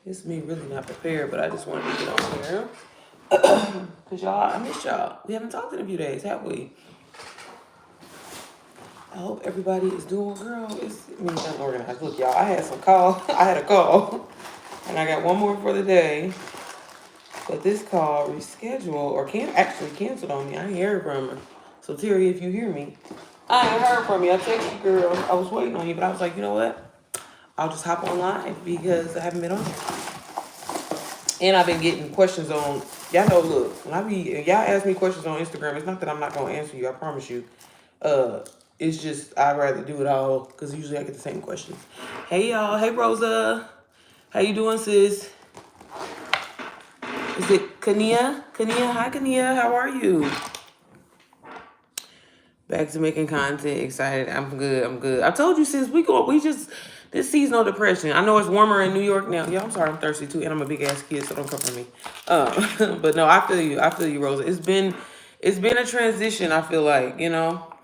It's me really not prepared, but I just wanted to get on here. Because y'all, I missed y'all. We haven't talked in a few days, have we? I hope everybody is doing, girl. It's me unorganized. Look, y'all, I had some call. I had a call. And I got one more for the day. But this call rescheduled or actually canceled on me. I ain't heard from her. So Terry, if you hear me, I ain't heard from you. I texted you, girl. I was waiting on you, but I was like, you know what? I'll just hop on live because I haven't been on. And I've been getting questions on, y'all know, look, when y'all ask me questions on Instagram, it's not that I'm not going to answer you, I promise you. It's just, I'd rather do it all, because usually I get the same questions. Hey, y'all. Hey, Rosa. How you doing, sis? Is it Kania? Kania, hi, Kania. How are you? Back to making content, excited. I'm good. I told you, sis, this seasonal depression. I know it's warmer in New York now. Yeah, I'm sorry, I'm thirsty too, and I'm a big ass kid, so don't come for me. But no, I feel you, Rosa. It's been a transition, I feel like,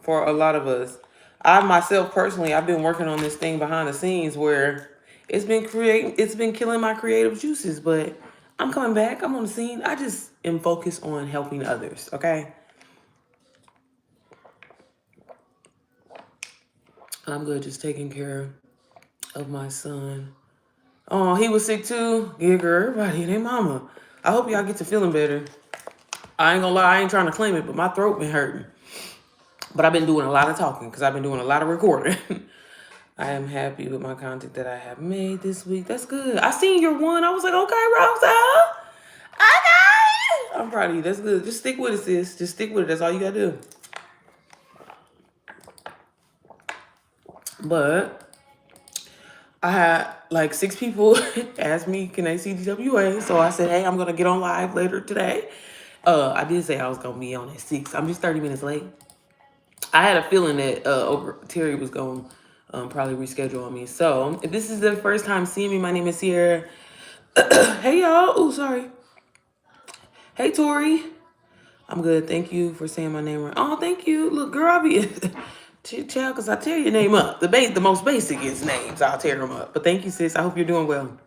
for a lot of us. I myself personally, I've been working on this thing behind the scenes where it's been killing my creative juices, but I'm coming back. I'm on the scene. I just am focused on helping others, okay? I'm good, just taking care of my son. Oh, he was sick too? Yeah, girl, everybody and their mama. I hope y'all get to feeling better. I ain't gonna lie, I ain't trying to claim it, but my throat been hurting. But I've been doing a lot of talking because I've been doing a lot of recording. I am happy with my content that I have made this week. That's good. I seen your one. I was like, okay, Rosa. Okay. I'm proud of you. That's good. Just stick with it, sis. Just stick with it. That's all you gotta do. But I had like 6 people ask me, can they see DWA? So I said, hey, I'm going to get on live later today. I did say I was going to be on at 6. I'm just 30 minutes late. I had a feeling that Terry was going to probably reschedule on me. So if this is the first time seeing me, my name is Sierra. Hey, y'all. Oh, sorry. Hey, Tori. I'm good. Thank you for saying my name right. Oh, thank you. Look, girl, I'll be... Child, because I tear your name up. The most basic is names. I'll tear them up. But thank you, sis. I hope you're doing well.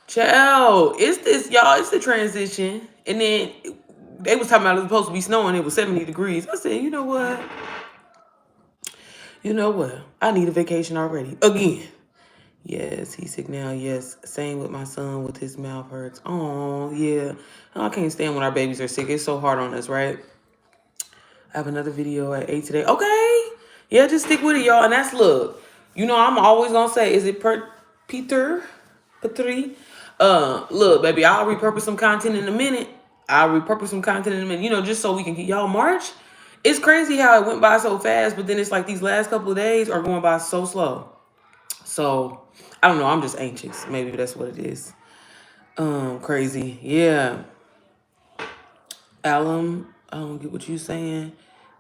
Child, it's the transition. And then they was talking about it was supposed to be snowing. It was 70 degrees. I said, you know what? I need a vacation already. Again. Yes, he's sick now. Yes, same with my son with his mouth hurts. Oh, yeah. I can't stand when our babies are sick. It's so hard on us, right? I have another video at 8 today. Okay. Yeah, just stick with it, y'all. And look, I'm always going to say, is it Peter? Petri? Look, baby, I'll repurpose some content in a minute. Just so we can get y'all March. It's crazy how it went by so fast, but then it's like these last couple of days are going by so slow. So, I don't know. I'm just anxious. Maybe that's what it is. Crazy. Yeah. Alum, I don't get what you saying.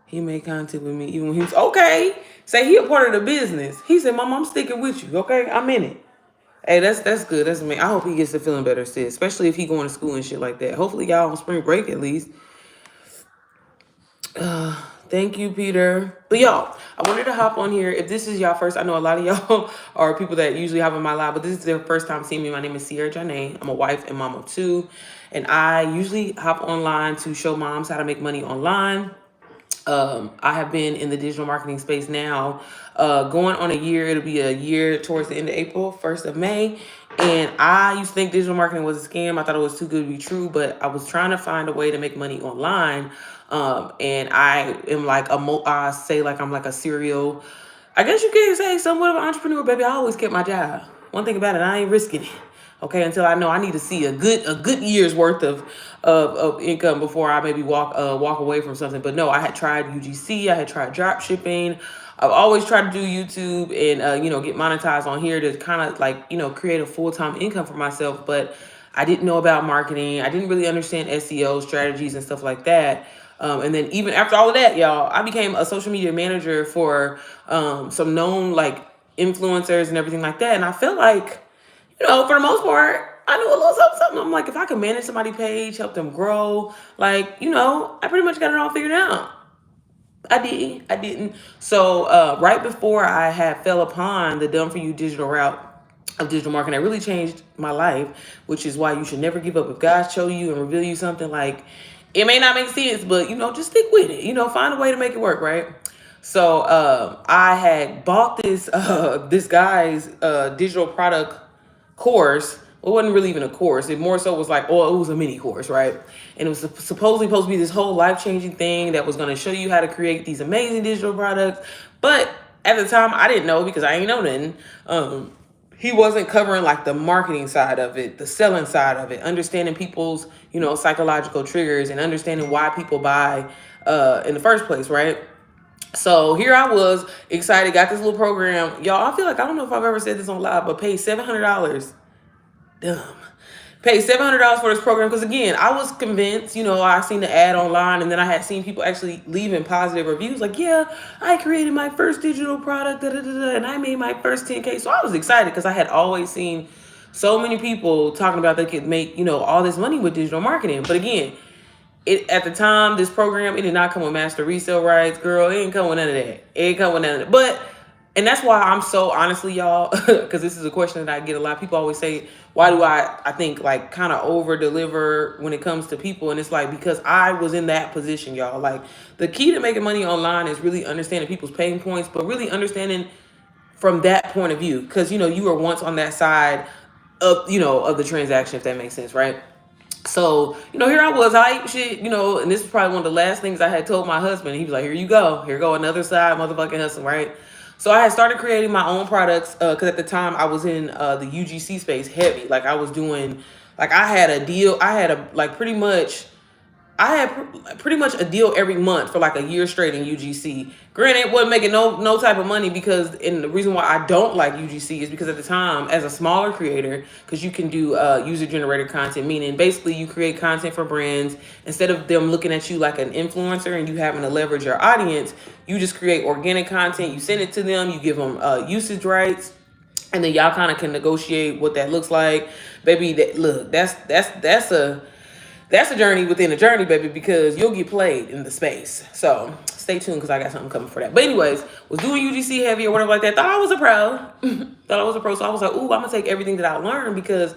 He made contact with me even when he was okay. Say he a part of the business. He said, Mom, I'm sticking with you. Okay, I'm in it. Hey, that's good. That's me. I hope he gets to feeling better, sis. Especially if he going to school and shit like that. Hopefully y'all on spring break at least. Thank you, Peter. But y'all, I wanted to hop on here. If this is y'all first, I know a lot of y'all are people that usually have on my live, but this is their first time seeing me. My name is Sierra Janae. I'm a wife and mom of 2. And I usually hop online to show moms how to make money online. I have been in the digital marketing space now, going on a year. It'll be a year towards the end of April, 1st of May. And I used to think digital marketing was a scam. I thought it was too good to be true, but I was trying to find a way to make money online. And I am like I say like I'm like a serial, I guess you can say somewhat of an entrepreneur, baby. I always kept my job. One thing about it, I ain't risking it. Okay, until I know I need to see a good year's worth of income before I maybe walk away from something. But no, I had tried UGC, I had tried drop shipping. I've always tried to do YouTube and get monetized on here to kind of like create a full-time income for myself. But I didn't know about marketing. I didn't really understand SEO strategies and stuff like that. And then even after all of that, y'all, I became a social media manager for some known like influencers and everything like that. And I felt like, for the most part, I knew a little something. I'm like, if I can manage somebody's page, help them grow, like, I pretty much got it all figured out. I didn't. So right before I had fell upon the Done For You digital route, of digital marketing that really changed my life, which is why you should never give up. If God show you and reveal you something, like, it may not make sense, but just stick with it. Find a way to make it work, right? So I had bought this guy's digital product course. Well, it wasn't really even a course. It more so was like, oh, it was a mini course, right? And it was supposedly supposed to be this whole life-changing thing that was going to show you how to create these amazing digital products. But at the time, I didn't know, because I ain't know nothing. He wasn't covering like the marketing side of it, the selling side of it, understanding people's, psychological triggers, and understanding why people buy in the first place, right? So here I was, excited, got this little program. Y'all, I feel like, I don't know if I've ever said this on live, but paid $700. Dumb. Paid $700 for this program because, again, I was convinced. I seen the ad online, and then I had seen people actually leaving positive reviews like, yeah, I created my first digital product, and I made my first 10K. So I was excited because I had always seen so many people talking about they could make, all this money with digital marketing. But again, at the time, this program, it did not come with master resale rights, girl. It ain't come with none of that. It ain't come with none of that. And that's why I'm so, honestly, y'all, because this is a question that I get a lot. People always say, why do I think, like, kind of over deliver when it comes to people? And it's like, because I was in that position, y'all. Like, the key to making money online is really understanding people's pain points, but really understanding from that point of view. Because, you were once on that side of, of the transaction, if that makes sense, right? So, here I was, hype shit, and this is probably one of the last things I had told my husband. He was like, here you go. Here go another side motherfucking hustle, right? So I had started creating my own products because at the time I was in the UGC space heavy. Like, I was doing, like, I had a deal. I had I had pretty much a deal every month for like a year straight in UGC. Granted, it wasn't making no type of money, and the reason why I don't like UGC is because at the time, as a smaller creator, because you can do user-generated content, meaning basically you create content for brands. Instead of them looking at you like an influencer and you having to leverage your audience, you just create organic content, you send it to them, you give them usage rights, and then y'all kind of can negotiate what that looks like. Baby, that's a journey within a journey, baby, because you'll get played in the space. So stay tuned, because I got something coming for that. But anyways, was doing UGC heavy or whatever like that. Thought I was a pro. So I was like, ooh, I'm going to take everything that I learned, because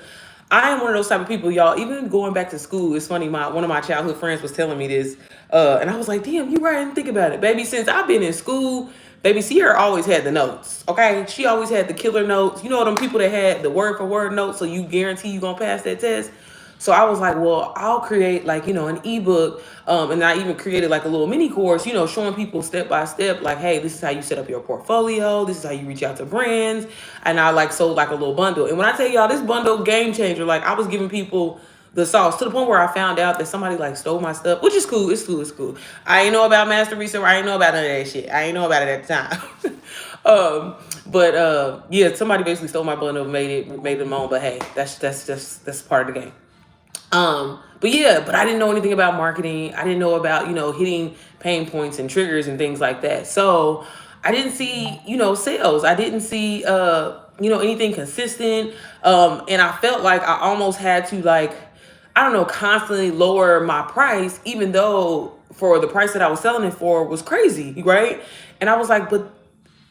I am one of those type of people, y'all. Even going back to school, it's funny, one of my childhood friends was telling me this. And I was like, damn, you right, I didn't think about it. Baby, since I've been in school, baby, Sierra always had the notes, okay? She always had the killer notes. You know them people that had the word-for-word notes, so you guarantee you going to pass that test? So I was like, well, I'll create like, an ebook. And I even created like a little mini course, showing people step by step, like, hey, this is how you set up your portfolio. This is how you reach out to brands. And I like sold like a little bundle. And when I tell y'all, this bundle game changer, like, I was giving people the sauce to the point where I found out that somebody like stole my stuff, which is cool. It's cool. I ain't know about master resale. I ain't know about none of that shit. I ain't know about it at the time. Yeah, somebody basically stole my bundle, made it my own. But hey, that's part of the game. But I didn't know anything about marketing. I didn't know about, hitting pain points and triggers and things like that. So I didn't see, sales. I didn't see, anything consistent. And I felt like I almost had to, like, I don't know, constantly lower my price, even though for the price that I was selling it for was crazy, right? And I was like, but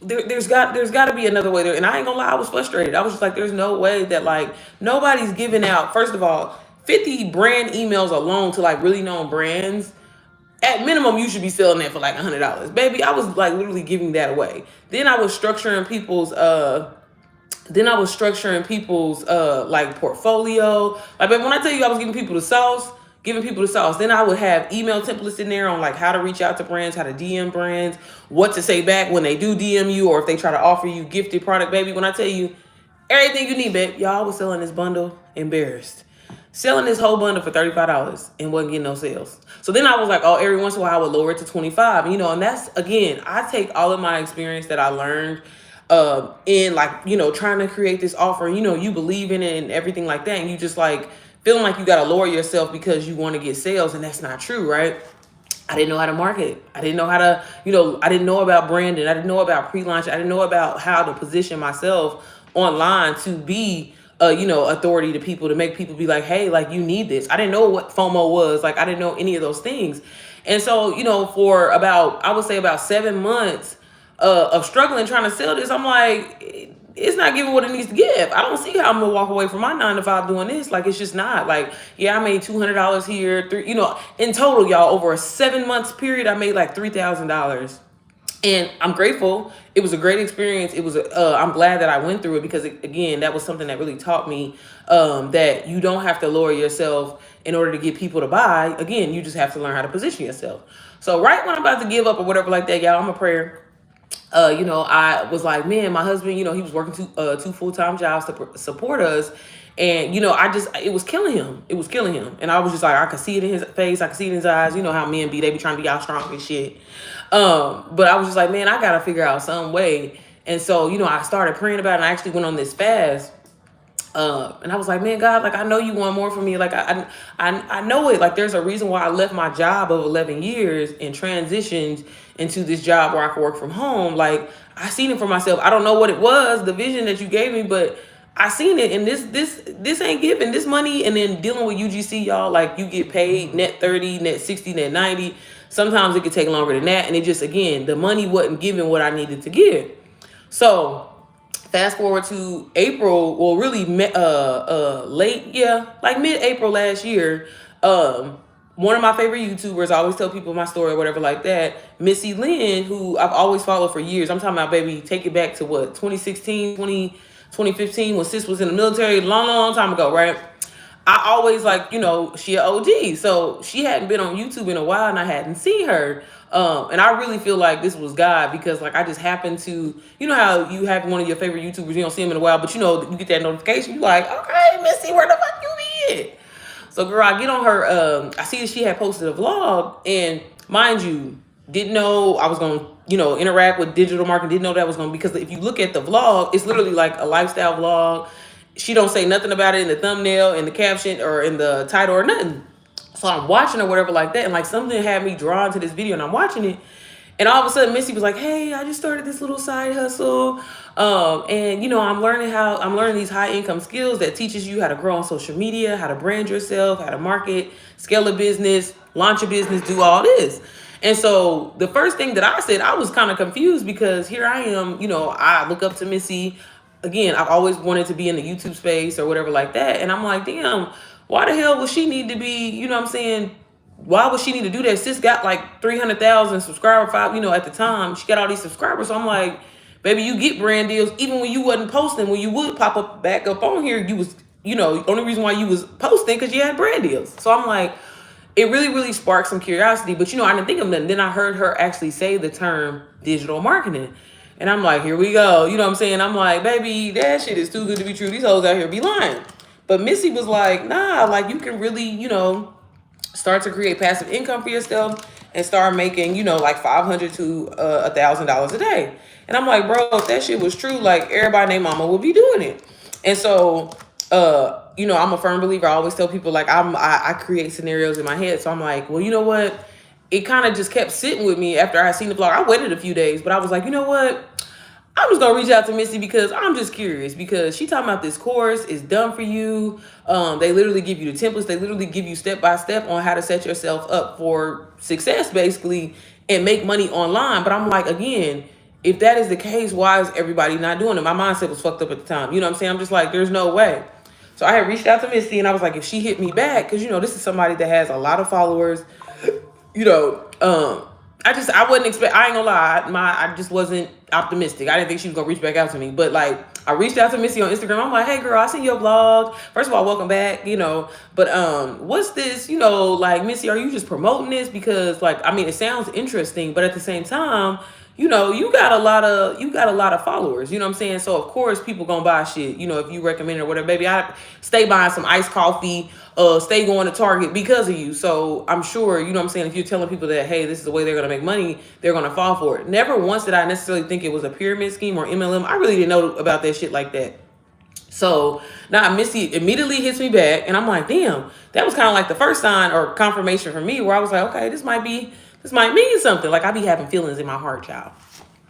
there's got to be another way there. And I ain't gonna lie, I was frustrated. I was just like, there's no way that, like, nobody's giving out, first of all, 50 brand emails alone to like really known brands. At minimum, you should be selling that for like $100. Baby, I was like literally giving that away. Then I was structuring people's like portfolio. Like, but when I tell you I was giving people the sauce, then I would have email templates in there on like how to reach out to brands, how to DM brands, what to say back when they do DM you, or if they try to offer you gifted product. Baby, when I tell you everything you need, babe, y'all was selling this bundle, embarrassed. Selling this whole bundle for $35 and wasn't getting no sales. So then I was like, oh, every once in a while I would lower it to $25. And that's, again, I take all of my experience that I learned in like, trying to create this offer. You believe in it and everything like that. And you just like feeling like you got to lower yourself because you want to get sales. And that's not true, right? I didn't know how to market. I didn't know how to, I didn't know about branding. I didn't know about pre-launch. I didn't know about how to position myself online to be authority to people, to make people be like, hey, like, you need this. I didn't know what FOMO was. Like, I didn't know any of those things. And so, for about, I would say about 7 months of struggling trying to sell this, I'm like, it's not giving what it needs to give. I don't see how I'm gonna walk away from my 9 to 5 doing this. Like, it's just not. Like, yeah, I made $200 here, in total, y'all, over a 7 months period, I made like $3,000. And I'm grateful. It was a great experience. I'm glad that I went through it, because again, that was something that really taught me that you don't have to lower yourself in order to get people to buy. Again, you just have to learn how to position yourself. So right when I'm about to give up or whatever like that, y'all, I'm a prayer. I was like, man, my husband, he was working two full-time jobs to support us. And, it was killing him. It was killing him. And I was just like, I could see it in his face. I could see it in his eyes. You know how men be, they be trying to be out strong and shit. But I was just like, man, I got to figure out some way. And so, I started praying about it, and I actually went on this fast. And I was like, man, God, like, I know you want more from me. Like, I know it. Like, there's a reason why I left my job of 11 years and transitioned into this job where I could work from home. Like, I seen it for myself. I don't know what it was, the vision that you gave me, but I seen it. And this ain't giving this money. And then dealing with UGC, y'all, like, you get paid net 30, net 60, net 90. Sometimes it could take longer than that. And it just, again, the money wasn't giving what I needed to give. So fast forward to April, well, really, like mid-April last year. One of my favorite YouTubers, I always tell people my story or whatever like that, Missy Lynn, who I've always followed for years. I'm talking about, baby, take it back to what, 2015, when sis was in the military, long time ago, right? I always, like, she an OG. So she hadn't been on YouTube in a while, and I hadn't seen her. And I really feel like this was God, because, like, I just happened to, how you have one of your favorite YouTubers, you don't see him in a while, but you get that notification, you're like, okay, Missy, where the fuck you be at? So, girl, I get on her, I see that she had posted a vlog, and mind you, didn't know I was going to, interact with digital marketing, didn't know that was going to, because if you look at the vlog, it's literally like a lifestyle vlog. She don't say nothing about it in the thumbnail, in the caption, or in the title, or nothing. So I'm watching or whatever like that, and like something had me drawn to this video, and I'm watching it, and all of a sudden Missy was like, hey, I just started this little side hustle, and I'm learning these high income skills that teaches you how to grow on social media, how to brand yourself, how to market, scale a business, launch a business, do all this. And so the first thing that I said, I was kind of confused, because here I am, I look up to Missy. Again, I've always wanted to be in the YouTube space or whatever like that. And I'm like, damn, why the hell would she need to be, why would she need to do that? Sis got like 300,000 subscribers, at the time. She got all these subscribers. So I'm like, baby, you get brand deals. Even when you wasn't posting, when you would pop up back up on here, you was, only reason why you was posting because you had brand deals. So I'm like, it really, really sparked some curiosity. But, I didn't think of that. Then I heard her actually say the term digital marketing. And I'm like, here we go. You know what I'm saying? I'm like, baby, that shit is too good to be true. These hoes out here be lying. But Missy was like, nah, like, you can really, start to create passive income for yourself and start making, like $500 to $1,000 a day. And I'm like, bro, if that shit was true, like, everybody named mama would be doing it. And so, I'm a firm believer. I always tell people, like, I create scenarios in my head. So I'm like, well, you know what? It kind of just kept sitting with me after I seen the vlog. I waited a few days, but I was like, you know what? I'm just gonna reach out to Missy, because I'm just curious, because she talking about this course is done for you. They literally give you the templates. They literally give you step-by-step on how to set yourself up for success, basically, and make money online. But I'm like, again, if that is the case, why is everybody not doing it? My mindset was fucked up at the time. You know what I'm saying? I'm just like, there's no way. So I had reached out to Missy, and I was like, if she hit me back, because, this is somebody that has a lot of followers, I wasn't I ain't gonna lie, I just wasn't optimistic. I didn't think she was gonna reach back out to me. But, like, I reached out to Missy on Instagram. I'm like, hey girl, I seen your vlog. First of all, welcome back, but what's this, like, Missy, are you just promoting this? Because, like, I mean, it sounds interesting, but at the same time, you got a lot of followers, you know what I'm saying? So of course people gonna buy shit, if you recommend it or whatever. Baby, I stay buying some iced coffee, stay going to Target because of you. So I'm sure, you know what I'm saying, if you're telling people that, hey, this is the way they're gonna make money, they're gonna fall for it. Never once did I necessarily think it was a pyramid scheme or MLM. I really didn't know about that shit like that. So now Missy immediately hits me back, and I'm like, damn, that was kind of like the first sign or confirmation for me, where I was like, okay, this might mean something. Like, I be having feelings in my heart, child.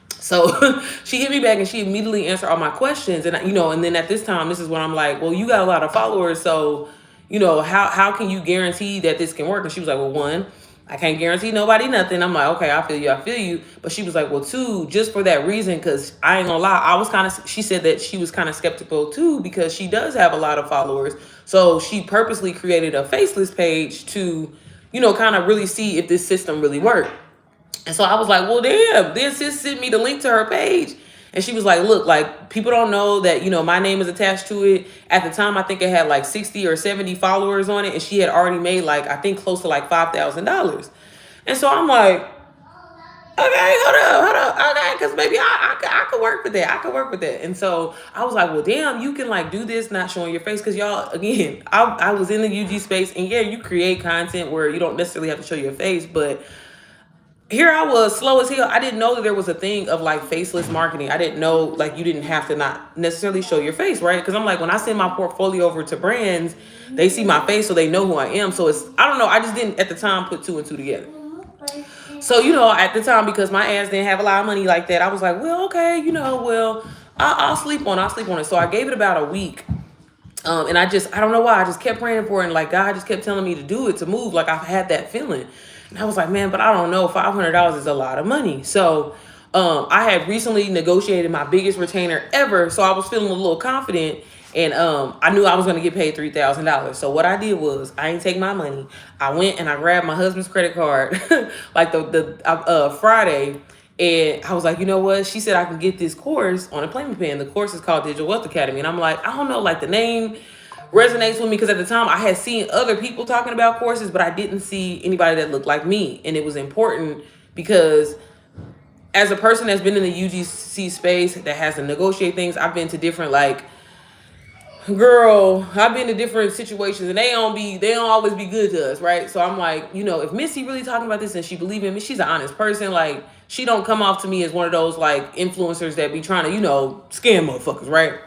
So she hit me back, and she immediately answered all my questions. And, and then at this time, this is when I'm like, well, you got a lot of followers. So, how can you guarantee that this can work? And she was like, well, one, I can't guarantee nobody nothing. I'm like, okay, I feel you, I feel you. But she was like, well, too, just for that reason, because I ain't gonna lie, I was kind of, she said that she was kind of skeptical too, because she does have a lot of followers. So she purposely created a faceless page to, you know, kind of really see if this system really worked. And so I was like, well, damn. Then sis sent me the link to her page. And she was like, look, like, people don't know that, you know, my name is attached to it. At the time, I think it had like 60 or 70 followers on it. And she had already made like, I think close to like $5,000. And so I'm like, okay, hold up. Okay, because maybe I could work with that. I could work with that. And so I was like, well, damn, you can like do this, not showing your face. Because y'all, again, I was in the UG space. And yeah, you create content where you don't necessarily have to show your face. But here I was slow as hell. I didn't know that there was a thing of like faceless marketing. I didn't know like you didn't have to not necessarily show your face, right? Because I'm like, when I send my portfolio over to brands, they see my face so they know who I am. So it's, I don't know, I just didn't at the time put two and two together. So, you know, at the time, because my ass didn't have a lot of money like that, I was like, well, okay, you know, well, I'll sleep on it. So I gave it about a week. And I don't know why, I just kept praying for it. And like, God just kept telling me to do it, to move. Like, I've had that feeling. And I was like, man, but I don't know, $500 is a lot of money. So I had recently negotiated my biggest retainer ever. So I was feeling a little confident. And I knew I was going to get paid $3,000. So what I did was, I didn't take my money. I went and I grabbed my husband's credit card like the Friday. And I was like, you know what? She said I can get this course on a payment plan. The course is called Digital Wealth Academy. And I'm like, I don't know, like the name resonates with me, because at the time I had seen other people talking about courses, but I didn't see anybody that looked like me. And it was important because as a person that's been in the UGC space that has to negotiate things, I've been to different like, girl, I've been to different situations and they don't always be good to us, right? So I'm like, you know, if Missy really talking about this and she believe in me, she's an honest person. Like, she don't come off to me as one of those like influencers that be trying to, you know, scam motherfuckers, right?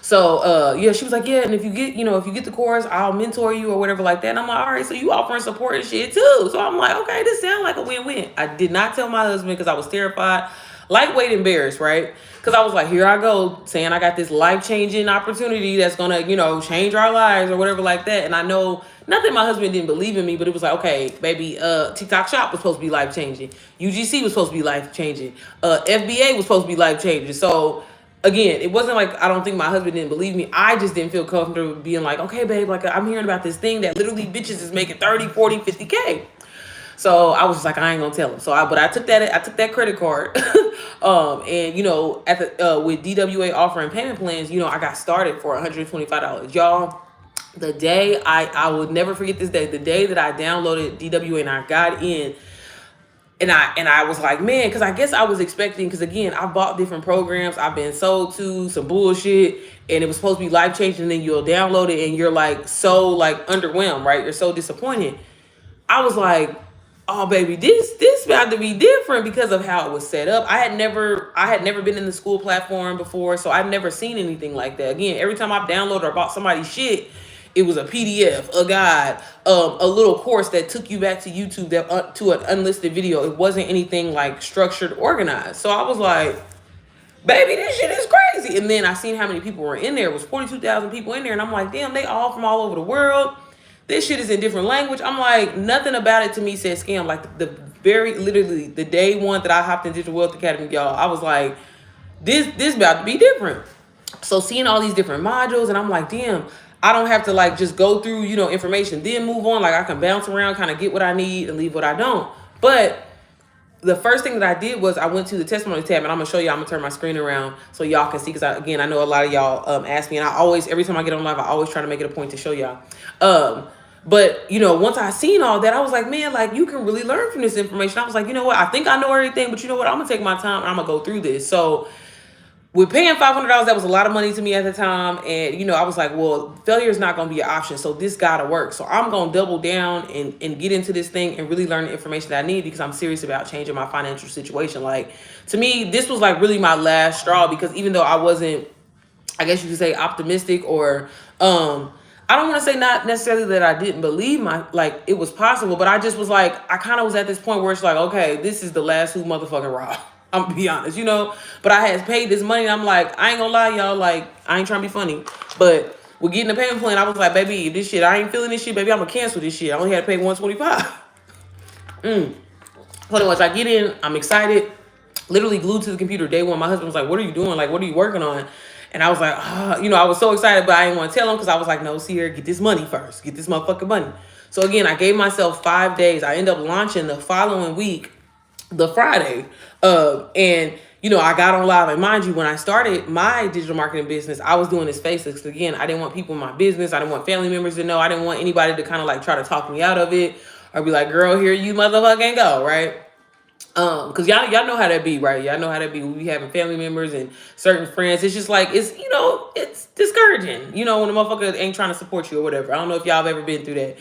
So yeah, she was like, yeah, and if you get the course, I'll mentor you or whatever like that. And I'm like, all right, so you offering support and shit too. So I'm like, okay, this sounds like a win-win. I did not tell my husband because I was terrified, lightweight embarrassed, right? Because I was like, here I go saying I got this life-changing opportunity that's gonna, you know, change our lives or whatever like that. And I know, not that my husband didn't believe in me, but it was like, okay, baby, TikTok Shop was supposed to be life-changing. UGC was supposed to be life-changing. FBA was supposed to be life-changing. So again, it wasn't like I don't think my husband didn't believe me. I just didn't feel comfortable being like, okay, babe, like I'm hearing about this thing that literally bitches is making 30, 40, 50K. So I was just like, I ain't gonna tell him. So I took that credit card. And you know, at the with DWA offering payment plans, you know, I got started for $125. Y'all, the day I will never forget this day, the day that I downloaded DWA and I got in. And I was like, man, because I guess I was expecting, because again, I bought different programs. I've been sold to some bullshit and it was supposed to be life changing. And then you'll download it and you're like so like underwhelmed, right? You're so disappointed. I was like, oh baby, this about to be different because of how it was set up. I had never been in the school platform before, so I've never seen anything like that. Again, every time I've downloaded or bought somebody's shit, it was a PDF, a guide, a little course that took you back to YouTube that to an unlisted video. It wasn't anything like structured, organized. So I was like, baby, this shit is crazy. And then I seen how many people were in there. It was 42,000 people in there. And I'm like, damn, they all from all over the world. This shit is in different language. I'm like, nothing about it to me said scam. Like literally the day one that I hopped in Digital Wealth Academy, y'all, I was like, this about to be different. So seeing all these different modules, and I'm like, damn, I don't have to like just go through, you know, information, then move on. Like I can bounce around, kind of get what I need and leave what I don't. But the first thing that I did was I went to the testimony tab, and I'm gonna show you. I'm gonna turn my screen around so y'all can see, because I know a lot of y'all ask me, and I always, every time I get on live, I always try to make it a point to show y'all. But you know, once I seen all that, I was like, man, like you can really learn from this information. I was like, you know what? I think I know everything, but you know what? I'm gonna take my time and I'm gonna go through this. So with paying $500, that was a lot of money to me at the time. And, you know, I was like, well, failure is not going to be an option. So this got to work. So I'm going to double down and get into this thing and really learn the information that I need, because I'm serious about changing my financial situation. Like, to me, this was like really my last straw, because even though I wasn't, I guess you could say, optimistic, or I don't want to say not necessarily that I didn't believe it was possible, but I just was like, I kind of was at this point where it's like, okay, this is the last who motherfucking raw. I'm gonna be honest, you know, but I had paid this money. And I'm like, I ain't gonna lie, y'all. Like, I ain't trying to be funny, but with getting the payment plan, I was like, baby, this shit, I ain't feeling this shit, baby. I'm gonna cancel this shit. I only had to pay $125. So anyways, I get in, I'm excited, literally glued to the computer day one. My husband was like, "What are you doing? Like, what are you working on?" And I was like, I was so excited, but I didn't want to tell him because I was like, "No, Sierra, get this money first. Get this motherfucking money." So again, I gave myself 5 days. I end up launching the following week, the Friday. And I got on live. And mind you, when I started my digital marketing business, I was doing this faceless. Again, I didn't want people in my business. I didn't want family members to know. I didn't want anybody to kind of like try to talk me out of it or be like, "Girl, here you motherfucking go," right? Cause y'all know how that be, right? Y'all know how that be. We be having family members and certain friends. It's just like it's discouraging, when a motherfucker ain't trying to support you or whatever. I don't know if y'all have ever been through that.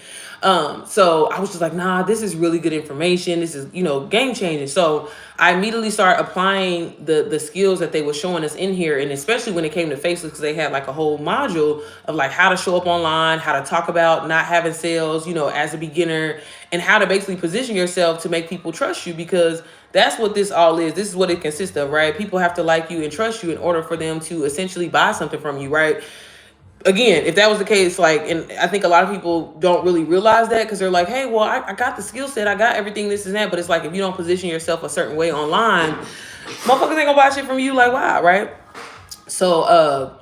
So I was just like, nah, this is really good information. This is, game changing. So I immediately started applying the skills that they were showing us in here. And especially when it came to Facebook, because they had like a whole module of like how to show up online, how to talk about not having sales, as a beginner, and how to basically position yourself to make people trust you, because that's what this all is. This is what it consists of, right? People have to like you and trust you in order for them to essentially buy something from you, right? Again, if that was the case, like, and I think a lot of people don't really realize that because they're like, "Hey, well, I got the skill set, I got everything, this and that," but it's like, if you don't position yourself a certain way online, motherfuckers ain't gonna buy shit from you, like, wow, right? So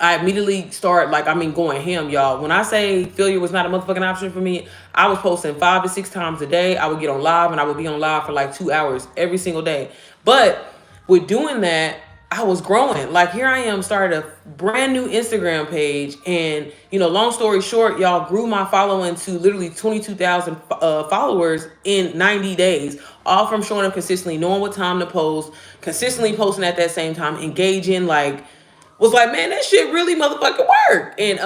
I immediately start going ham, y'all. When I say failure was not a motherfucking option for me, I was posting 5 to 6 times a day. I would get on live and I would be on live for like 2 hours every single day. But with doing that, I was growing. Like, here I am, started a brand new Instagram page, and long story short, y'all, grew my following to literally 22,000 followers in 90 days, all from showing up consistently, knowing what time to post, consistently posting at that same time, engaging, was like, man, that shit really motherfucking work. And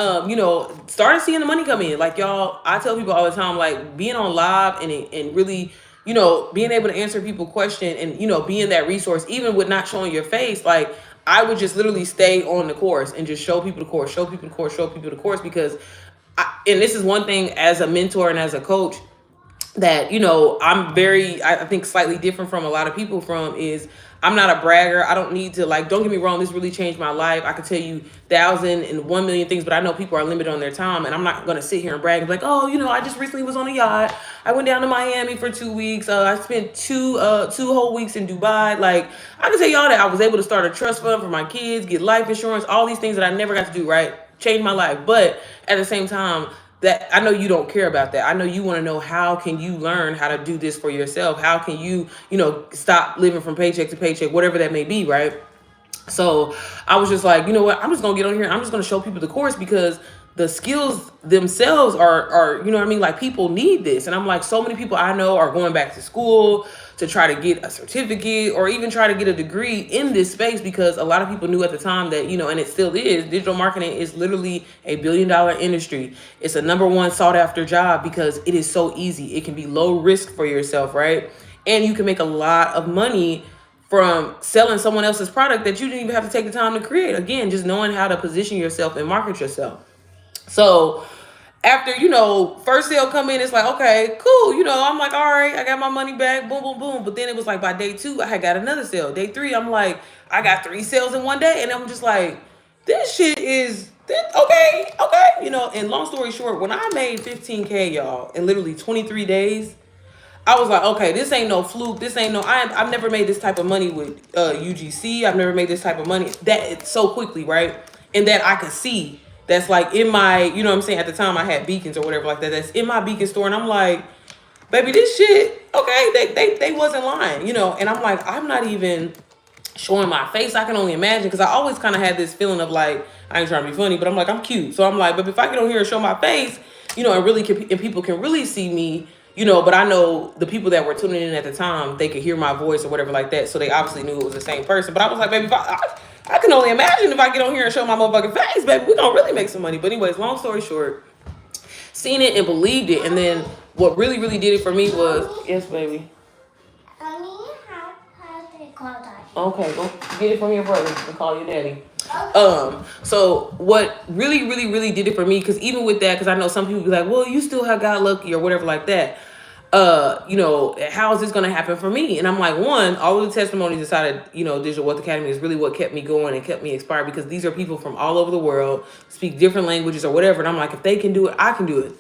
started seeing the money come in. Like, y'all, I tell people all the time, like, being on live and really, being able to answer people question and, being that resource, even with not showing your face, like, I would just literally stay on the course and just show people the course, show people the course, show people the course, because and this is one thing as a mentor and as a coach that I'm very, I think, slightly different from a lot of people from is, I'm not a bragger. I don't need to, like, don't get me wrong, this really changed my life. I could tell you 1,001,000,000 things, but I know people are limited on their time, and I'm not going to sit here and brag and be like, "Oh, I just recently was on a yacht. I went down to Miami for 2 weeks. I spent two whole weeks in Dubai." Like, I can tell y'all that I was able to start a trust fund for my kids, get life insurance, all these things that I never got to do, right? Changed my life. But at the same time, that I know you don't care about that. I know you want to know, how can you learn how to do this for yourself? How can you, stop living from paycheck to paycheck, whatever that may be, right? So I was just like, you know what? I'm just gonna get on here and I'm just gonna show people the course, because the skills themselves are, you know what I mean? Like, people need this. And I'm like, so many people I know are going back to school to try to get a certificate or even try to get a degree in this space, because a lot of people knew at the time that, and it still is, digital marketing is literally a billion-dollar industry. It's a number one sought after job because it is so easy. It can be low risk for yourself, right? And you can make a lot of money from selling someone else's product that you didn't even have to take the time to create. Again, just knowing how to position yourself and market yourself. So after, first sale come in, it's like, okay, cool. I'm like, all right, I got my money back, boom, boom, boom. But then it was like by day 2, I had got another sale. Day 3, I'm like, I got 3 sales in one day. And I'm just like, this shit is okay. And long story short, when I made 15K, y'all, in literally 23 days, I was like, okay, this ain't no fluke. This ain't no, I've never made this type of money with UGC. I've never made this type of money that so quickly, right? And that I could see, that's like in my, what I'm saying? At the time I had beacons or whatever like that. That's in my beacon store. And I'm like, baby, this shit, okay, they wasn't lying, and I'm like, I'm not even showing my face. I can only imagine, because I always kind of had this feeling of like, I ain't trying to be funny, but I'm like, I'm cute. So I'm like, but if I get on here and show my face, and really and people can really see me, but I know the people that were tuning in at the time, they could hear my voice or whatever like that. So they obviously knew it was the same person. But I was like, baby, if I can only imagine if I get on here and show my motherfucking face, baby, we gonna really make some money. But anyways, long story short, seen it and believed it. And then what really, really did it for me was, yes, baby. Okay, go get it from your brother and call your daddy. So what really, really, really did it for me, because even with that, because I know some people be like, well, you still have got lucky or whatever like that. How is this going to happen for me? And I'm like, one, all of the testimonies inside of, Digital Wealth Academy is really what kept me going and kept me inspired, because these are people from all over the world, speak different languages or whatever. And I'm like, if they can do it, I can do it.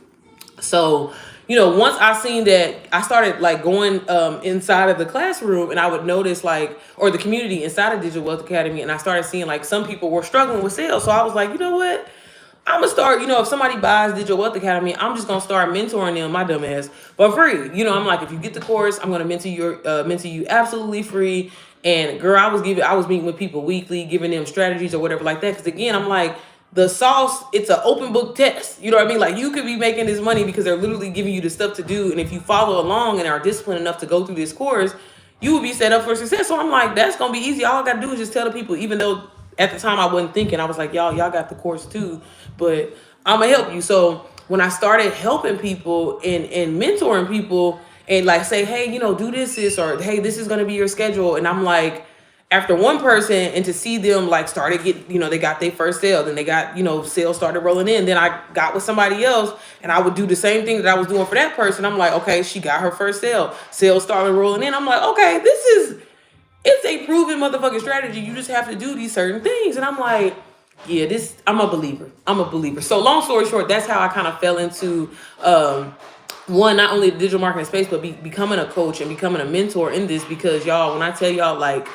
So, once I seen that, I started like going inside of the classroom, and I would notice like, or the community inside of Digital Wealth Academy, and I started seeing like some people were struggling with sales. So I was like, you know what? I'm gonna start, if somebody buys Digital Wealth Academy, I'm just gonna start mentoring them, my dumb ass, for free. I'm like, if you get the course, I'm gonna mentor you absolutely free. And girl, I was meeting with people weekly, giving them strategies or whatever like that. Because again, I'm like, the sauce, it's an open book test. You know what I mean? Like, you could be making this money because they're literally giving you the stuff to do, and if you follow along and are disciplined enough to go through this course, you will be set up for success. So I'm like, that's gonna be easy. All I gotta do is just tell the people, even though at the time I wasn't thinking, I was like, y'all got the course too, but I'm gonna help you. So when I started helping people and mentoring people and like say, hey, do this, or hey, this is gonna be your schedule. And I'm like, after one person, and to see them like started get, they got their first sale, then they got, sales started rolling in. Then I got with somebody else, and I would do the same thing that I was doing for that person. I'm like, okay, she got her first sale, sales started rolling in. I'm like, okay, it's a proven motherfucking strategy. You just have to do these certain things. And I'm like, yeah, I'm a believer. I'm a believer. So long story short, that's how I kind of fell into one, not only the digital marketing space, but becoming a coach and becoming a mentor in this. Because y'all, when I tell y'all, like,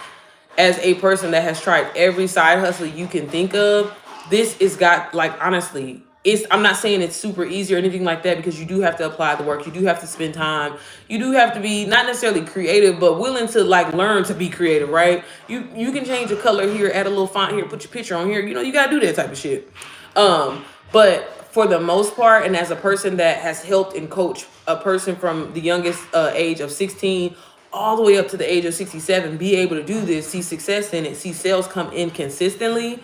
as a person that has tried every side hustle you can think of, this is got, like, honestly, I'm not saying it's super easy or anything like that, because you do have to apply the work, you do have to spend time, you do have to be not necessarily creative, but willing to like learn to be creative, right? You can change the color here, add a little font here, put your picture on here, you gotta do that type of shit. But for the most part, and as a person that has helped and coached a person from the youngest age of 16 all the way up to the age of 67, be able to do this, see success in it, see sales come in consistently,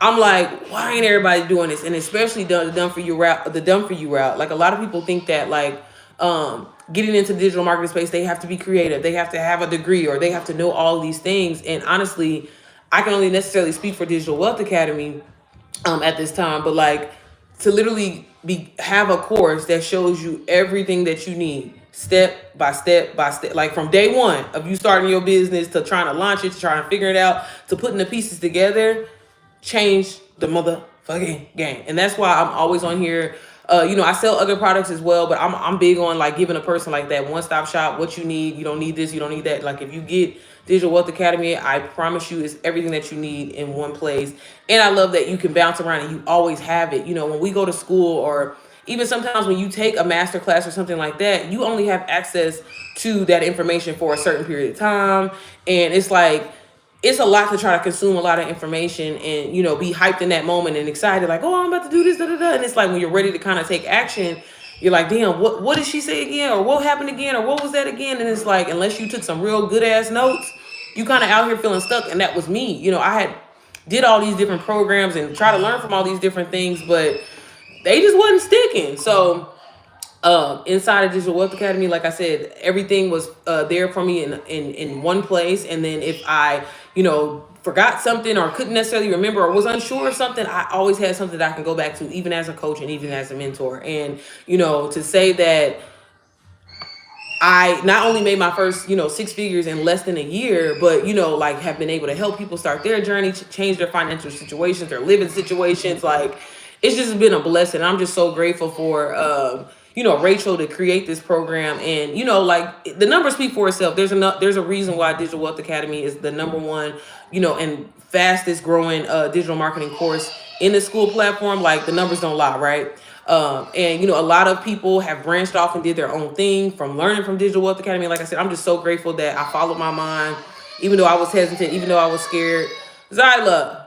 I'm like, why ain't everybody doing this? And especially the done for you route. Like, a lot of people think that like getting into the digital marketing space, they have to be creative, they have to have a degree, or they have to know all these things. And honestly, I can only necessarily speak for Digital Wealth Academy at this time, but like, to literally have a course that shows you everything that you need, step by step by step, like from day one of you starting your business to trying to launch it, to trying to figure it out, to putting the pieces together, change the motherfucking game. And that's why I'm always on here. I sell other products as well, but I'm big on like giving a person like that one-stop shop, what you need. You don't need this, you don't need that. Like, if you get Digital Wealth Academy, I promise you it's everything that you need in one place. And I love that you can bounce around and you always have it. When we go to school, or even sometimes when you take a master class or something like that, you only have access to that information for a certain period of time. And it's like, it's a lot to try to consume a lot of information and, be hyped in that moment and excited, like, oh, I'm about to do this, da, da, da. And it's like, when you're ready to kind of take action, you're like, damn, what did she say again? Or what happened again? Or what was that again? And it's like, unless you took some real good ass notes, you kind of out here feeling stuck. And that was me. I had did all these different programs and try to learn from all these different things, but they just wasn't sticking. So inside of Digital Wealth Academy, like I said, everything was there for me in one place. And then if I, forgot something or couldn't necessarily remember or was unsure of something, I always had something that I can go back to, even as a coach and even as a mentor. And, to say that I not only made my first, six figures in less than a year, but, like, have been able to help people start their journey, change their financial situations, their living situations. Like, it's just been a blessing. I'm just so grateful for, Rachel to create this program. And, like, the numbers speak for itself. There's a reason why Digital Wealth Academy is the number one, and fastest growing digital marketing course in the school platform. Like, the numbers don't lie, right? And a lot of people have branched off and did their own thing from learning from Digital Wealth Academy. Like I said, I'm just so grateful that I followed my mind, even though I was hesitant, even though I was scared. Zyla,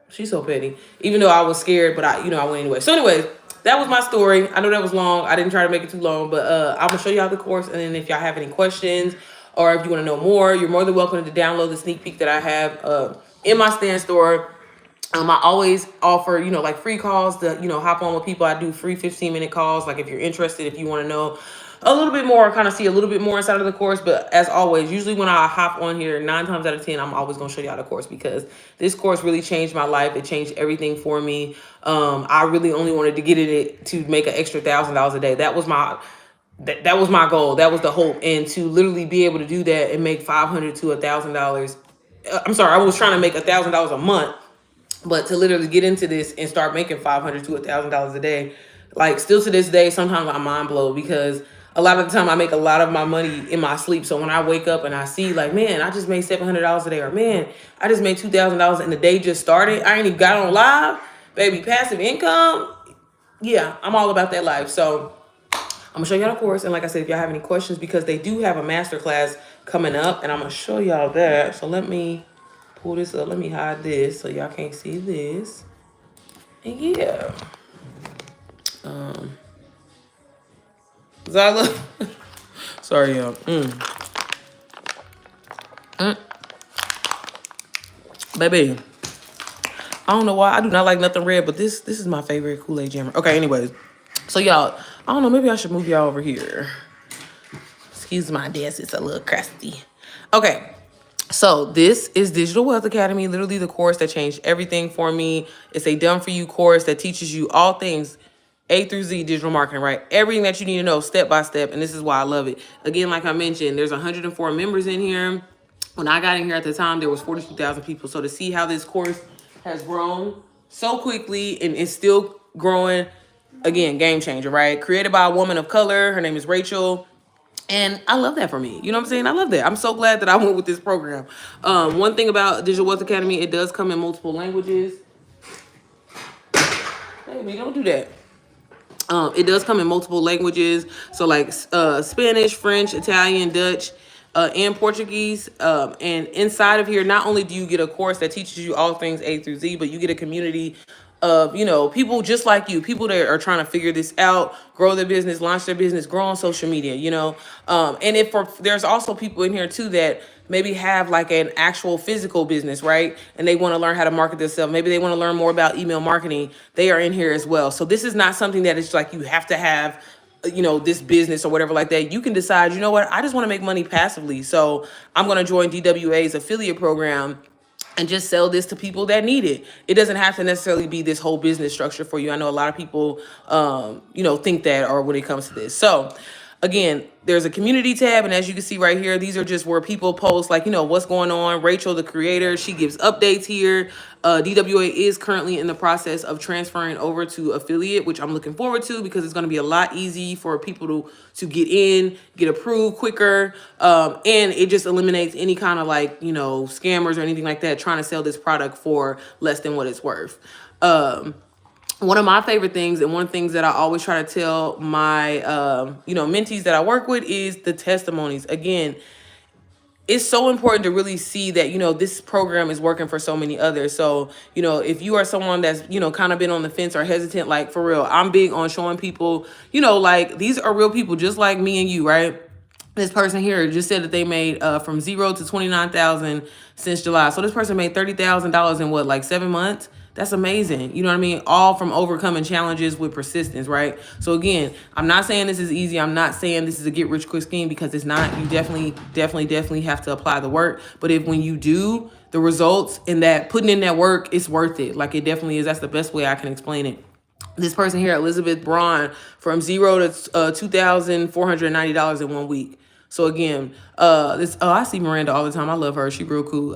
she's so petty. Even though I was scared, but I went anyway. So anyways, that was my story. I know that was long. I didn't try to make it too long, but I'm gonna show y'all the course. And then if y'all have any questions, or if you want to know more, you're more than welcome to download the sneak peek that I have in my Stand store. I always offer, like, free calls to, hop on with people. I do free 15-minute calls. Like, if you're interested, if you want to know a little bit more, kind of see a little bit more inside of the course. But as always, usually when I hop on here, 9 times out of 10, I'm always going to show y'all the course, because this course really changed my life. It changed everything for me. I really only wanted to get in it to make an extra $1,000 a day. That was my goal. That was the hope. And to literally be able to do that and make $500 to $1,000. I'm sorry, I was trying to make $1,000 a month. But to literally get into this and start making $500 to $1,000 a day, Like still to this day, sometimes I'm mind blown because a lot of the time I make a lot of my money in my sleep. So when I wake up and I see like, man, I just made $700 a day, or man, I just made $2,000 and the day just started. I ain't even got on live, baby. Passive income, yeah, I'm all about that life. So I'm gonna show y'all the course, and like I said, if y'all have any questions, because they do have a master class coming up, and I'm gonna show y'all that. So let me pull this up. Let me hide this so y'all can't see this. And yeah, Zyla. Sorry, y'all. Baby, I don't know why I do not like nothing red, but this is my favorite Kool-Aid jammer. Okay, anyways, so y'all, I don't know, maybe I should move y'all over here. Excuse my desk, it's a little crusty. Okay, so this is Digital Wealth Academy, literally the course that changed everything for me. It's a done-for-you course that teaches you all things A through Z digital marketing, right? Everything that you need to know step by step, and this is why I love it. Again, like I mentioned, there's 104 members in here. When I got in here at the time, there was 42,000 people. So to see how this course has grown so quickly and it's still growing, again, game changer, right? Created by a woman of color. Her name is Rachel. And I love that for me. You know what I'm saying? I love that. I'm so glad that I went with this program. One thing about Digital Wealth Academy, it does come in multiple languages. Baby, don't do that. It does come in multiple languages. So like Spanish, French, Italian, Dutch, and Portuguese. And inside of here, not only do you get a course that teaches you all things A through Z, but you get a community of, you know, people just like you, people that are trying to figure this out, grow their business, launch their business, grow on social media, you know. And there's also people in here too that maybe have like an actual physical business, right? And they want to learn how to market themselves. Maybe they want to learn more about email marketing. They are in here as well. So this is not something that is like you have to have, you know, this business or whatever like that. You can decide, you know what, I just want to make money passively. So I'm going to join DWA's affiliate program and just sell this to people that need it. It doesn't have to necessarily be this whole business structure for you. I know a lot of people, you know, think that, or when it comes to this. So again, there's a community tab, and as you can see right here, these are just where people post like, you know, what's going on. Rachel, the creator, she gives updates here. DWA is currently in the process of transferring over to affiliate, which I'm looking forward to because it's going to be a lot easy for people to get in, get approved quicker. And it just eliminates any kind of like, you know, scammers or anything like that trying to sell this product for less than what it's worth. One of my favorite things, and one of the things that I always try to tell my, you know, mentees that I work with is the testimonies. Again, it's so important to really see that, you know, this program is working for so many others. So, you know, if you are someone that's, you know, kind of been on the fence or hesitant, like for real, I'm big on showing people, you know, like these are real people just like me and you, right? This person here just said that they made from 0 to 29,000 since July. So this person made $30,000 in what, like 7 months? That's amazing. You know what I mean? All from overcoming challenges with persistence, right? So again, I'm not saying this is easy. I'm not saying this is a get rich quick scheme, because it's not. You definitely have to apply the work. But if when you do, the results and that putting in that work, it's worth it. Like it definitely is. That's the best way I can explain it. This person here, Elizabeth Braun, from 0 to $2,490 in 1 week. So again, I see Miranda all the time. I love her. She real cool.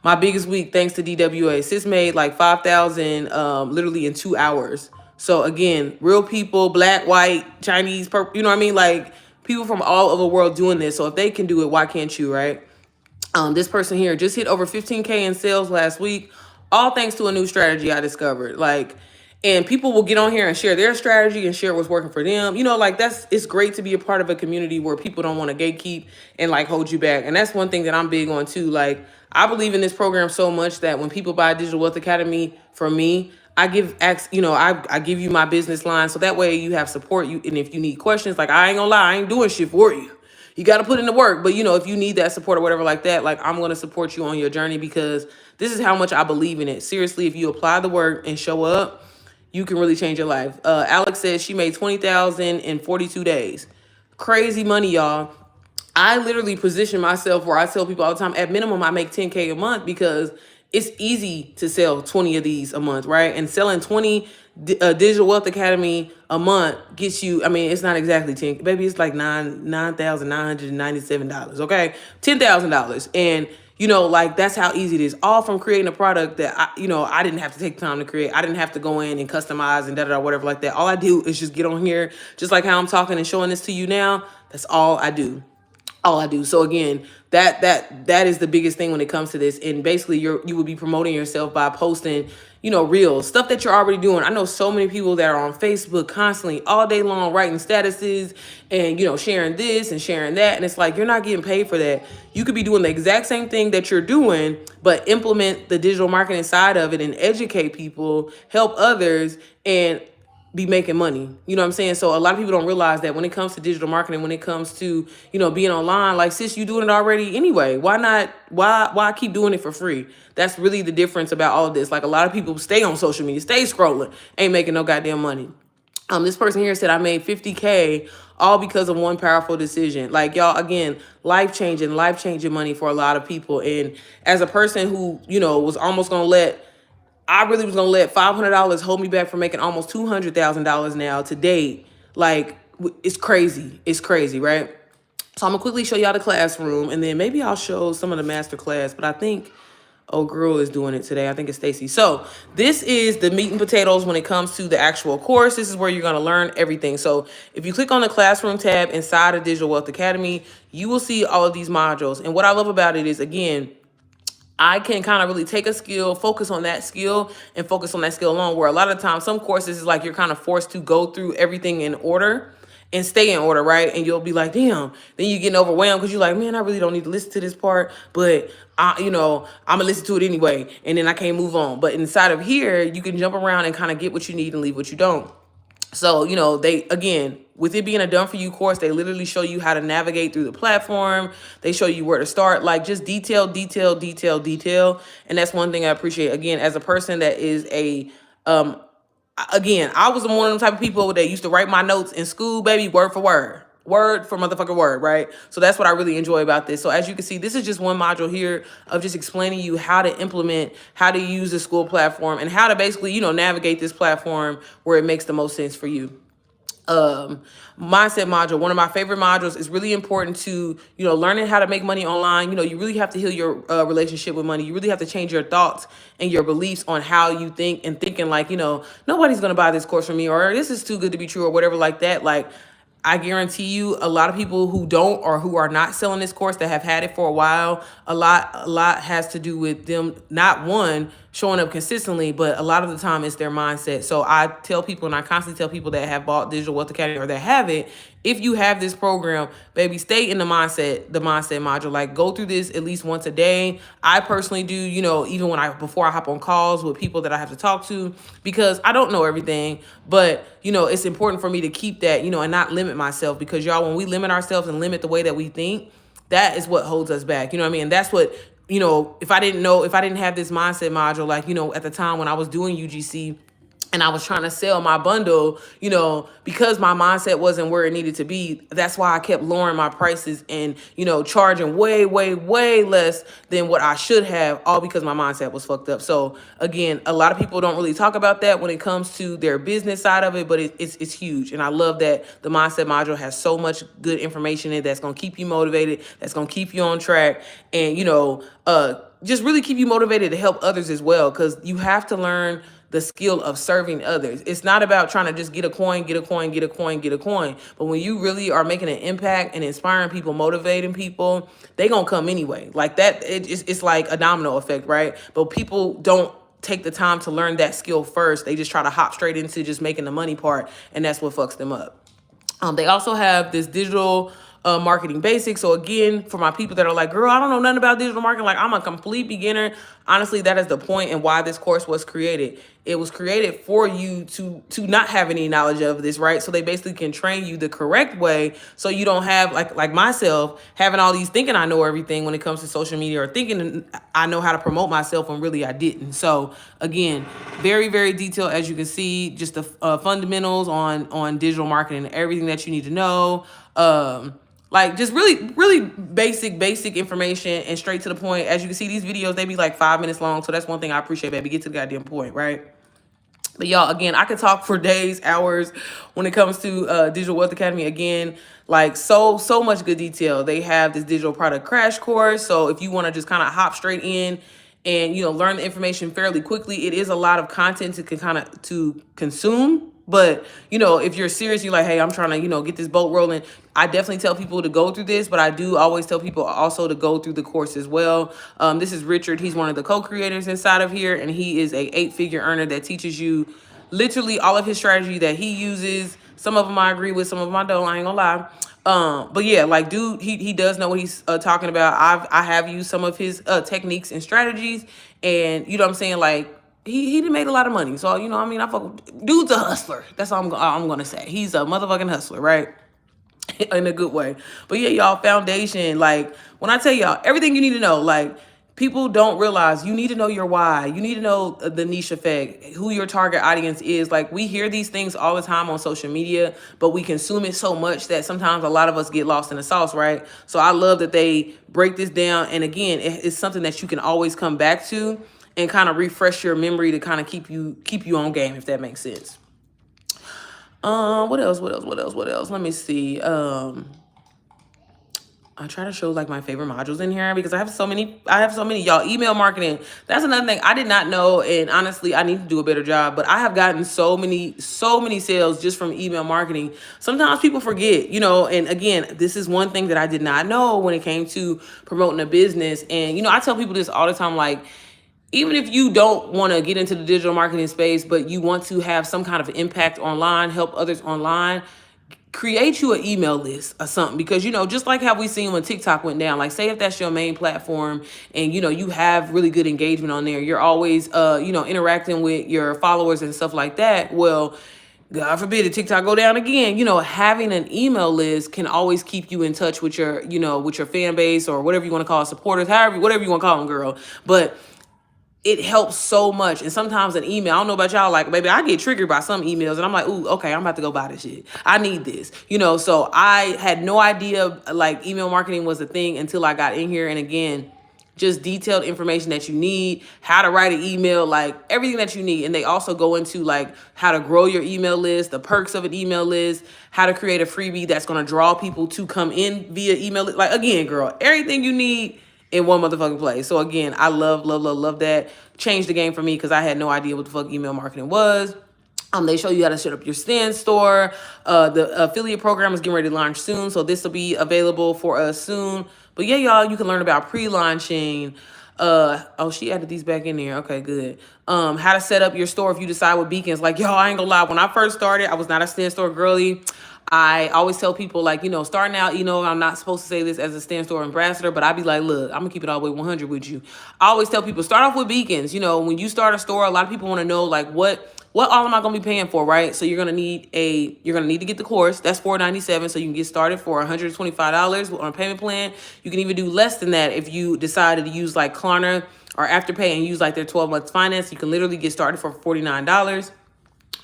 My biggest week, thanks to DWA. Sis made like 5,000 literally in 2 hours. So again, real people, black, white, Chinese, purple, you know what I mean? Like people from all over the world doing this. So if they can do it, why can't you, right? This person here just hit over 15K in sales last week, all thanks to a new strategy I discovered. Like, and people will get on here and share their strategy and share what's working for them. You know, like it's great to be a part of a community where people don't want to gatekeep and like hold you back. And that's one thing that I'm big on too. Like I believe in this program so much that when people buy Digital Wealth Academy from me, I give I give you my business line. So that way you have support. And if you need questions, like I ain't gonna lie, I ain't doing shit for you. You got to put in the work. But, you know, if you need that support or whatever like that, like I'm going to support you on your journey, because this is how much I believe in it. Seriously, if you apply the work and show up, you can really change your life. Alex says she made 20,000 in 42 days. Crazy money, y'all. I literally position myself where I tell people all the time, at minimum, I make 10K a month, because it's easy to sell 20 of these a month, right? And selling 20 Digital Wealth Academy a month gets you, I mean, it's not exactly 10, baby, it's like $9,997, okay? $10,000. And You know, like that's how easy it is. All from creating a product that I didn't have to take time to create. I didn't have to go in and customize and da da da whatever like that. All I do is just get on here, just like how I'm talking and showing this to you now. That's all I do. All I do. So again, that is the biggest thing when it comes to this. And basically you would be promoting yourself by posting, reels, stuff that you're already doing. I know so many people that are on Facebook constantly all day long writing statuses and sharing this and sharing that. And it's like you're not getting paid for that. You could be doing the exact same thing that you're doing, but implement the digital marketing side of it and educate people, help others, and be making money. You know what I'm saying? So a lot of people don't realize that when it comes to digital marketing, when it comes to, being online, like sis, you doing it already anyway. Why not? Why keep doing it for free? That's really the difference about all of this. Like a lot of people stay on social media, stay scrolling, ain't making no goddamn money. This person here said I made 50K all because of one powerful decision. Like y'all, again, life changing money for a lot of people. And as a person who, was almost gonna let I really was gonna let $500 hold me back from making almost $200,000 now to date. Like it's crazy. It's crazy, right? So I'm gonna quickly show y'all the classroom, and then maybe I'll show some of the master class. But I think girl is doing it today. I think it's Stacy. So this is the meat and potatoes when it comes to the actual course. This is where you're gonna learn everything. So if you click on the classroom tab inside of Digital Wealth Academy, you will see all of these modules. And what I love about it is, again, I can kind of really take a skill, focus on that skill, and focus on that skill alone. Where a lot of times, some courses is like you're kind of forced to go through everything in order and stay in order, right? And you'll be like, damn. Then you're getting overwhelmed because you're like, man, I really don't need to listen to this part, but I'm gonna listen to it anyway, and then I can't move on. But inside of here, you can jump around and kind of get what you need and leave what you don't. So, they, again, with it being a done for you course, they literally show you how to navigate through the platform. They show you where to start, like just detail. And that's one thing I appreciate. Again, as a person that is again, I was one of them type of people that used to write my notes in school, baby, word for word. Word for motherfucking word, right? So that's what I really enjoy about this. So as you can see, this is just one module here of just explaining you how to implement, how to use the school platform, and how to basically, navigate this platform where it makes the most sense for you. Mindset module, one of my favorite modules, is really important to, learning how to make money online. You really have to heal your relationship with money. You really have to change your thoughts and your beliefs on how you think, and thinking like, nobody's going to buy this course from me, or this is too good to be true, or whatever like that. Like, I guarantee you a lot of people who don't, or who are not selling this course, that have had it for a while, a lot has to do with them, not one, showing up consistently, but a lot of the time it's their mindset. So I tell people, and I constantly tell people that have bought Digital Wealth Academy or that have it, if you have this program, baby, stay in the mindset module. Like, go through this at least once a day. I personally do, even before I hop on calls with people that I have to talk to, because I don't know everything, but it's important for me to keep that, and not limit myself, because y'all, when we limit ourselves and limit the way that we think, that is what holds us back. You know what I mean? And that's what, if I didn't have this mindset module, like, at the time when I was doing UGC, and I was trying to sell my bundle, because my mindset wasn't where it needed to be. That's why I kept lowering my prices and, charging way, way, way less than what I should have, all because my mindset was fucked up. So again, a lot of people don't really talk about that when it comes to their business side of it, but it's huge. And I love that the mindset module has so much good information in it that's going to keep you motivated, that's going to keep you on track, and, just really keep you motivated to help others as well, because you have to learn the skill of serving others. It's not about trying to just get a coin. But when you really are making an impact and inspiring people, motivating people, they gonna come anyway. Like that, it's like a domino effect, right? But people don't take the time to learn that skill first. They just try to hop straight into just making the money part, and that's what fucks them up. They also have this digital marketing basics. So again, for my people that are like, girl, I don't know nothing about digital marketing, like I'm a complete beginner. Honestly, that is the point and why this course was created. It was created for you to not have any knowledge of this, right? So they basically can train you the correct way, so you don't have like myself having all these thinking I know everything when it comes to social media, or thinking I know how to promote myself when really I didn't. So again, very, very detailed, as you can see, just the fundamentals on digital marketing, everything that you need to know. Like just really, really basic information and straight to the point. As you can see, these videos, they be like 5 minutes long. So that's one thing I appreciate, baby. Get to the goddamn point, right? But y'all, again, I could talk for days, hours when it comes to Digital Wealth Academy. Again, like so much good detail. They have this digital product crash course. So if you want to just kind of hop straight in and learn the information fairly quickly, it is a lot of content to kind of to consume. But if you're serious, you're like, hey, I'm trying to get this boat rolling. I definitely tell people to go through this, but I do always tell people also to go through the course as well. This is Richard. He's one of the co-creators inside of here, and he is a 8-figure earner that teaches you literally all of his strategy that he uses. Some of them I agree with, some of them I don't. I ain't gonna lie. But yeah, like, dude, he does know what he's talking about. I have used some of his techniques and strategies, and you know what I'm saying, like, he done made a lot of money. So I mean, dude's a hustler. That's all I'm gonna say. He's a motherfucking hustler, right? In a good way. But yeah, y'all, foundation, like, when I tell y'all everything you need to know, like, people don't realize you need to know your why. You need to know the niche effect, who your target audience is. Like, we hear these things all the time on social media, but we consume it so much that sometimes a lot of us get lost in the sauce, right? So I love that they break this down. And again, it's something that you can always come back to and kind of refresh your memory to kind of keep you on game, if that makes sense. What else? Let me see. I try to show like my favorite modules in here because I have so many, y'all. Email marketing. That's another thing I did not know. And honestly, I need to do a better job, but I have gotten so many sales just from email marketing. Sometimes people forget, and again, this is one thing that I did not know when it came to promoting a business. And, I tell people this all the time, like, even if you don't want to get into the digital marketing space, but you want to have some kind of impact online, help others online, create you an email list or something. Because, just like how we seen when TikTok went down, like, say if that's your main platform and, you have really good engagement on there, you're always, interacting with your followers and stuff like that. Well, God forbid if TikTok go down again, having an email list can always keep you in touch with your, with your fan base or whatever you want to call it, supporters, whatever you want to call them, girl. But it helps so much. And sometimes an email, I don't know about y'all, like, baby, I get triggered by some emails and I'm like, ooh, okay, I'm about to go buy this shit. I need this, so I had no idea like email marketing was a thing until I got in here. And again, just detailed information that you need, how to write an email, like everything that you need. And they also go into like how to grow your email list, the perks of an email list, how to create a freebie that's going to draw people to come in via email. Like, again, girl, everything you need in one motherfucking place. So again, I love that. Changed the game for me because I had no idea what the fuck email marketing was. They show you how to set up your stand store. The affiliate program is getting ready to launch soon, so this will be available for us soon. But yeah, y'all, you can learn about pre-launching. Oh, she added these back in there. Okay, good. How to set up your store if you decide with Beacons. Like, y'all, I ain't gonna lie. When I first started, I was not a stand store girly. I always tell people, like, starting out, I'm not supposed to say this as a stand store ambassador, but I be like, look, I'm gonna keep it all the way 100 with you. I always tell people, start off with Beacons. When you start a store, a lot of people want to know, like, what all am I gonna be paying for, right? So you're gonna need to get the course. That's $497, so you can get started for $125 on a payment plan. You can even do less than that if you decided to use like Klarna or Afterpay and use like their 12 months finance. You can literally get started for $49.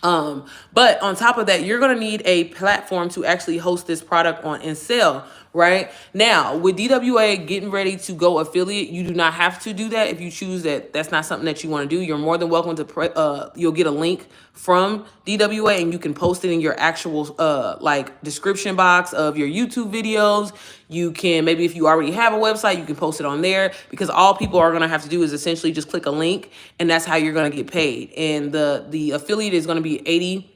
But on top of that, you're going to need a platform to actually host this product on and sell. Right now with DWA getting ready to go affiliate, you do not have to do that. If you choose that that's not something that you want to do, you're more than welcome to you'll get a link from DWA and you can post it in your actual like description box of your YouTube videos. You can, maybe if you already have a website, you can post it on there, because all people are going to have to do is essentially just click a link, and that's how you're going to get paid. And the affiliate is going to be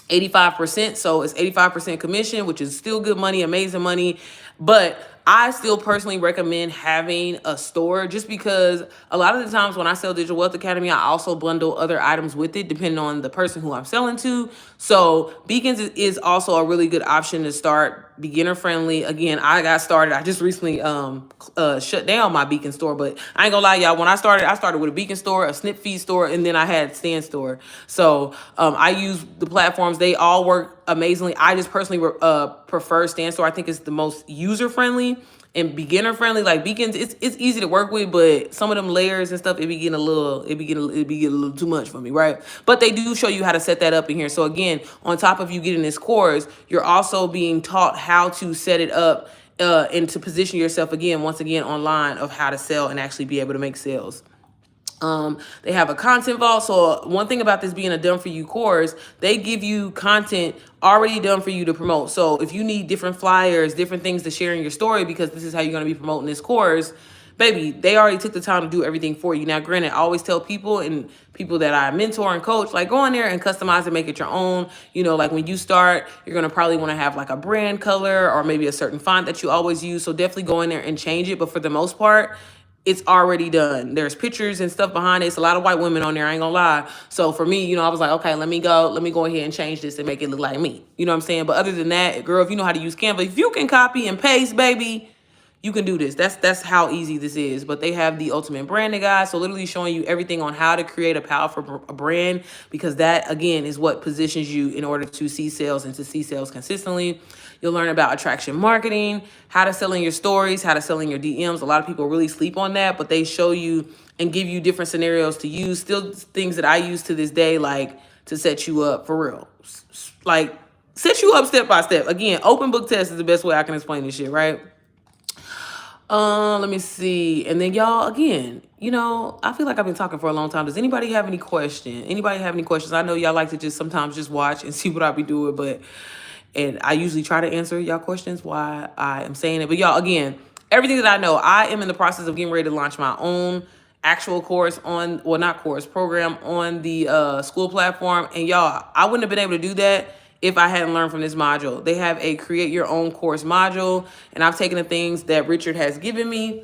85%. So it's 85% commission, which is still good money, amazing money. But I still personally recommend having a store, just because a lot of the times when I sell Digital Wealth Academy, I also bundle other items with it depending on the person who I'm selling to. So Beacons is also a really good option to start, beginner friendly. Again, I got started. I just recently shut down my Beacon store, but I ain't gonna lie, y'all. When I started with a Beacon store, a Snip Feed store, and then I had Stand store. So I use the platforms. They all work amazingly. I just personally prefer Stand store. I think it's the most user friendly and beginner friendly. Like Beacons, it's easy to work with, but some of them layers and stuff, it be getting a little too much for me, right? But they do show you how to set that up in here. So again, on top of you getting this course, you're also being taught how to set it up and to position yourself once again online, of how to sell and actually be able to make sales. They have a content vault. So one thing about this being a done for you course, they give you content already done for you to promote. So if you need different flyers, different things to share in your story, because this is how you're going to be promoting this course, baby, they already took the time to do everything for you. Now, granted, I always tell people and people that I mentor and coach, like, go in there and customize and make it your own. You know, like when you start, you're going to probably want to have like a brand color or maybe a certain font that you always use. So definitely go in there and change it. But for the most part, it's already done. There's pictures and stuff behind it. It's a lot of white women on there, I ain't gonna lie. So for me, I was like, okay, let me go ahead and change this and make it look like me. You know what I'm saying? But other than that, girl, if you know how to use Canva, if you can copy and paste, baby, you can do this. That's how easy this is. But they have the ultimate branding guide, so literally showing you everything on how to create a powerful brand, because that again is what positions you in order to see sales and to see sales consistently. You'll learn about attraction marketing, how to sell in your stories, how to sell in your DMs. A lot of people really sleep on that, but they show you and give you different scenarios to use. Still things that I use to this day, like to set you up for real. Like set you up step by step. Again, open book test is the best way I can explain this shit, right? Let me see. And then y'all, again, I feel like I've been talking for a long time. Does anybody have any question? Anybody have any questions? I know y'all like to just sometimes just watch and see what I be doing, and I usually try to answer y'all questions while I am saying it. But y'all, again, everything that I know, I am in the process of getting ready to launch my own actual course program on the school platform. And y'all, I wouldn't have been able to do that if I hadn't learned from this module. They have a create your own course module, and I've taken the things that Richard has given me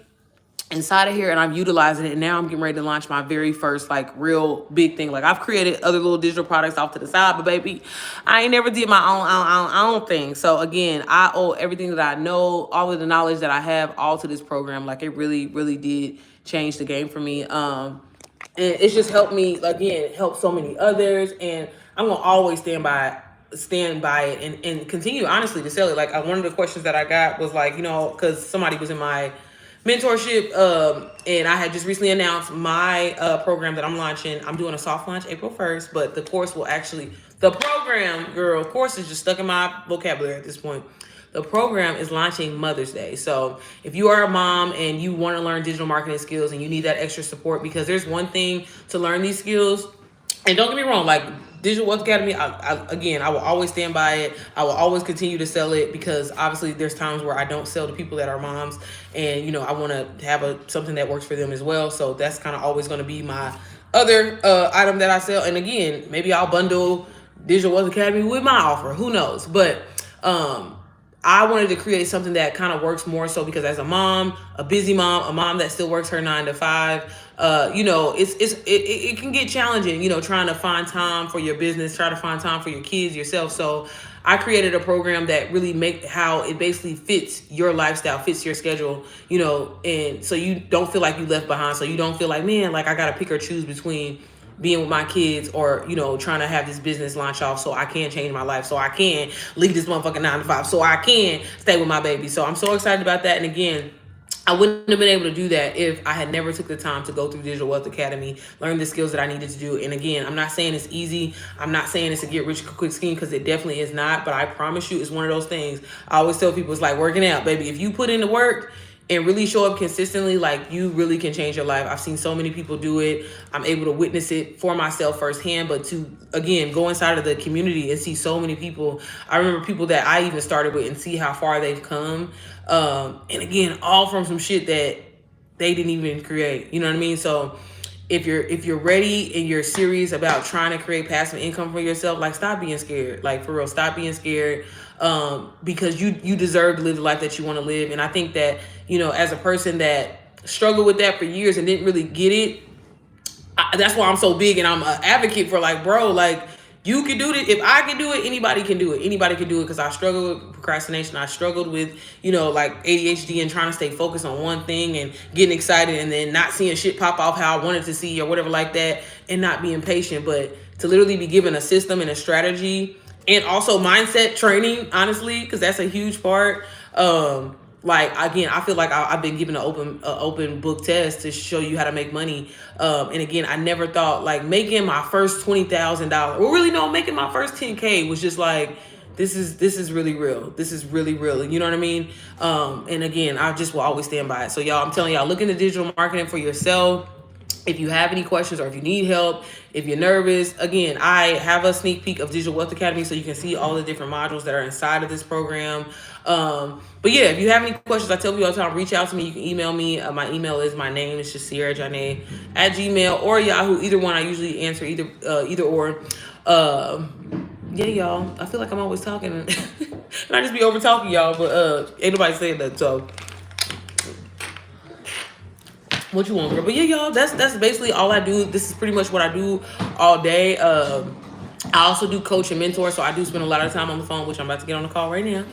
inside of here and I'm utilizing it. And now I'm getting ready to launch my very first like real big thing. Like I've created other little digital products off to the side, but baby, I ain't never did my own thing. So again, I owe everything that I know, all of the knowledge that I have, all to this program. Like it really, really did change the game for me. And it's just helped me, again, help so many others. And I'm gonna always stand by it and continue honestly to sell it. Like one of the questions that I got was like, because somebody was in my mentorship, and I had just recently announced my program that I'm launching. I'm doing a soft launch April 1st, but the course course is just stuck in my vocabulary at this point. The program is launching Mother's Day. So if you are a mom and you want to learn digital marketing skills and you need that extra support, because there's one thing to learn these skills, and don't get me wrong, like Digital Wealth Academy, I will always stand by it. I will always continue to sell it, because obviously there's times where I don't sell to people that are moms, and I want to have something that works for them as well. So that's kind of always going to be my other item that I sell. And again, maybe I'll bundle Digital Wealth Academy with my offer. Who knows? But I wanted to create something that kind of works more so, because as a mom, a busy mom, a mom that still works her 9 to 5, it can get challenging, trying to find time for your business, try to find time for your kids, yourself. So I created a program that really how it basically fits your lifestyle, fits your schedule, and so you don't feel like you left behind. So you don't feel like, man, like I got to pick or choose between being with my kids or, trying to have this business launch off so I can change my life, so I can leave this motherfucking 9 to 5, so I can stay with my baby. So I'm so excited about that. And again, I wouldn't have been able to do that if I had never took the time to go through Digital Wealth Academy, learn the skills that I needed to do. And again, I'm not saying it's easy. I'm not saying it's a get rich quick scheme, because it definitely is not. But I promise you, it's one of those things. I always tell people, it's like working out, baby. If you put in the work and really show up consistently, like you really can change your life. I've seen so many people do it. I'm able to witness it for myself firsthand, but to, again, go inside of the community and see so many people. I remember people that I even started with and see how far they've come. And again, all from some shit that they didn't even create. You know what I mean? So if you're ready and you're serious about trying to create passive income for yourself, like stop being scared. Like for real, stop being scared. Because you deserve to live the life that you want to live. And I think that, as a person that struggled with that for years and didn't really get it, that's why I'm so big and I'm an advocate for like, bro, like you can do it. If I can do it, anybody can do it. Anybody can do it, because I struggled with procrastination. I struggled with, like ADHD and trying to stay focused on one thing and getting excited and then not seeing shit pop off how I wanted to see or whatever like that, and not being patient. But to literally be given a system and a strategy, and also mindset training, honestly, because that's a huge part. Like, again, I feel like I've been given an open book test to show you how to make money. And again, I never thought like making my first $20,000, well, really no, making my first 10K was just like, this is really real. This is really real. You know what I mean? And again, I just will always stand by it. So y'all, I'm telling y'all, look into digital marketing for yourself. if you have any questions or if you need help, if you're nervous, again, I have a sneak peek of Digital Wealth Academy so you can see all the different modules that are inside of this program. But yeah, if you have any questions, I tell people all the time, reach out to me. You can email me. My email is my name. It's just Sierra Janae at Gmail or Yahoo. Either one. I usually answer either or. Yeah, y'all. I feel like I'm always talking. And I just be over talking y'all, but ain't nobody saying that, so. What you want, girl? But yeah, y'all, that's basically all I do. This is pretty much what I do all day. I also do coach and mentor, so I do spend a lot of time on the phone, which I'm about to get on the call right now.